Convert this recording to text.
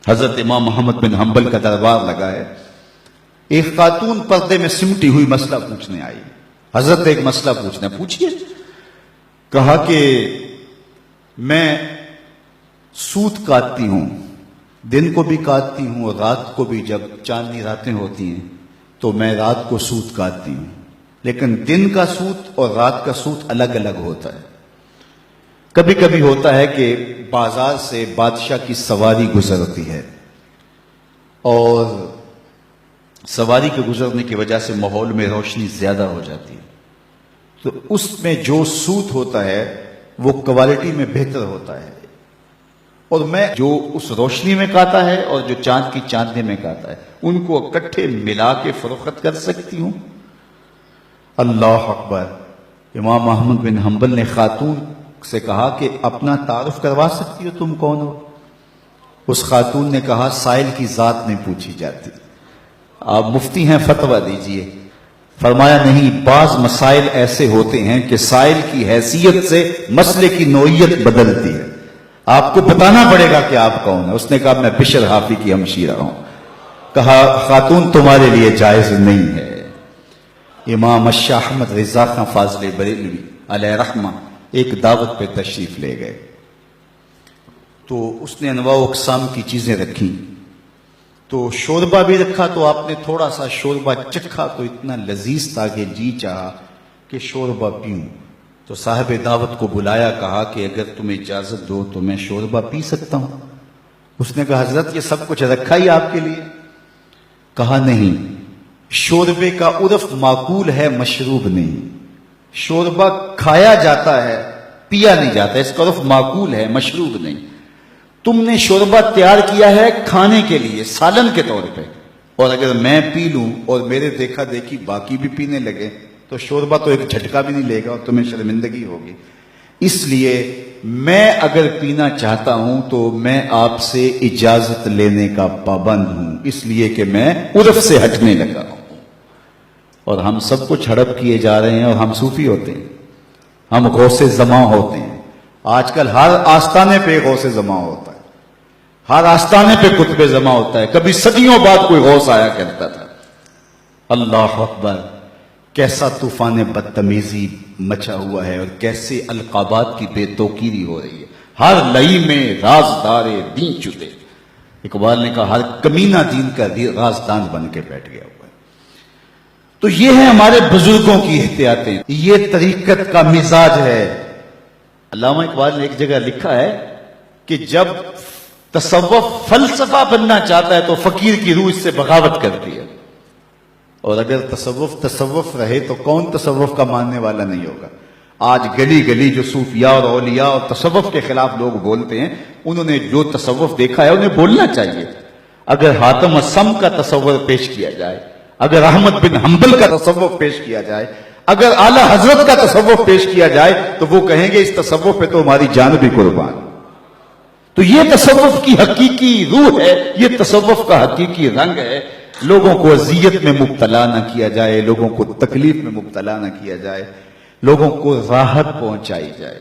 حضرت امام محمد بن حنبل کا دربار لگا ہے. ایک خاتون پردے میں سمٹی ہوئی مسئلہ پوچھنے آئی. حضرت ایک مسئلہ پوچھیے. کہا کہ میں سوت کاٹتی ہوں، دن کو بھی کاٹتی ہوں اور رات کو بھی. جب چاندنی راتیں ہوتی ہیں تو میں رات کو سوت کاٹتی ہوں، لیکن دن کا سوت اور رات کا سوت الگ الگ ہوتا ہے. کبھی کبھی ہوتا ہے کہ بازار سے بادشاہ کی سواری گزرتی ہے اور سواری کے گزرنے کی وجہ سے ماحول میں روشنی زیادہ ہو جاتی ہے، تو اس میں جو سوت ہوتا ہے وہ کوالٹی میں بہتر ہوتا ہے، اور میں جو اس روشنی میں کاتا ہے اور جو چاند کی چاندنی میں کاتا ہے ان کو اکٹھے ملا کے فروخت کر سکتی ہوں. اللہ اکبر. امام احمد بن حنبل نے خاتون سے کہا کہ اپنا تعارف کروا سکتی ہو، تم کون ہو؟ اس خاتون نے کہا سائل کی ذات نہیں پوچھی جاتی، آپ مفتی ہیں، فتویٰ دیجئے. فرمایا نہیں، بعض مسائل ایسے ہوتے ہیں کہ سائل کی حیثیت سے مسئلے کی نوعیت بدلتی ہے، آپ کو بتانا پڑے گا کہ آپ کون ہیں. اس نے کہا میں بشر حافی کی ہمشیرہ ہوں. کہا خاتون تمہارے لیے جائز نہیں ہے. امام الشاہ احمد رضا خان فاضل بریلوی علیہ رحمہ ایک دعوت پہ تشریف لے گئے تو اس نے انواع و اقسام کی چیزیں رکھی. تو شوربہ بھی رکھا تو آپ نے تھوڑا سا شوربہ چکھا تو اتنا لذیذ تھا کہ جی چاہا کہ شوربہ پیوں. تو صاحب دعوت کو بلایا، کہا کہ اگر تم اجازت دو تو میں شوربہ پی سکتا ہوں. اس نے کہا حضرت یہ سب کچھ رکھا ہی آپ کے لیے. کہا نہیں، شوربے کا عرف معقول ہے، مشروب نہیں. شوربہ کھایا جاتا ہے، پیا نہیں جاتا، اس کا عرف معقول ہے، مشروب نہیں. تم نے شوربہ تیار کیا ہے کھانے کے لیے، سالن کے طور پہ، اور اگر میں پی لوں اور میرے دیکھا دیکھی باقی بھی پینے لگے تو شوربہ تو ایک جھٹکا بھی نہیں لے گا اور تمہیں شرمندگی ہوگی. اس لیے میں اگر پینا چاہتا ہوں تو میں آپ سے اجازت لینے کا پابند ہوں، اس لیے کہ میں عرف سے ہٹنے لگا ہوں. اور ہم سب کچھ ہڑپ کیے جا رہے ہیں اور ہم صوفی ہوتے ہیں، ہم غوث زماں ہوتے ہیں. آج کل ہر آستانے پہ غوث زماں ہوتا ہے، ہر آستانے پہ قطب زماں ہوتا ہے. کبھی صدیوں بعد کوئی غوث آیا کرتا تھا. اللہ اکبر. کیسا طوفان بدتمیزی مچا ہوا ہے اور کیسے القابات کی بے توقیری ہو رہی ہے. ہر لئی میں رازدار دین چھپے. اقبال نے کہا ہر کمینہ دین کا رازدان بن کے بیٹھ گیا ہوا ہے. تو یہ ہے ہمارے بزرگوں کی احتیاطیں، یہ طریقت کا مزاج ہے. علامہ اقبال نے ایک جگہ لکھا ہے کہ جب تصوف فلسفہ بننا چاہتا ہے تو فقیر کی روح اس سے بغاوت کرتی ہے، اور اگر تصوف رہے تو کون تصوف کا ماننے والا نہیں ہوگا. آج گلی گلی جو صوفیاء اور اولیاء اور تصوف کے خلاف لوگ بولتے ہیں، انہوں نے جو تصوف دیکھا ہے انہیں بولنا چاہیے. اگر حاتم الصم کا تصور پیش کیا جائے، اگر احمد بن حنبل کا تصوف پیش کیا جائے، اگر اعلیٰ حضرت کا تصوف پیش کیا جائے تو وہ کہیں گے اس تصوف پہ تو ہماری جان بھی قربان. تو یہ تصوف کی حقیقی روح ہے، یہ تصوف کا حقیقی رنگ ہے. لوگوں کو اذیت میں مبتلا نہ کیا جائے، لوگوں کو تکلیف میں مبتلا نہ کیا جائے، لوگوں کو راحت پہنچائی جائے.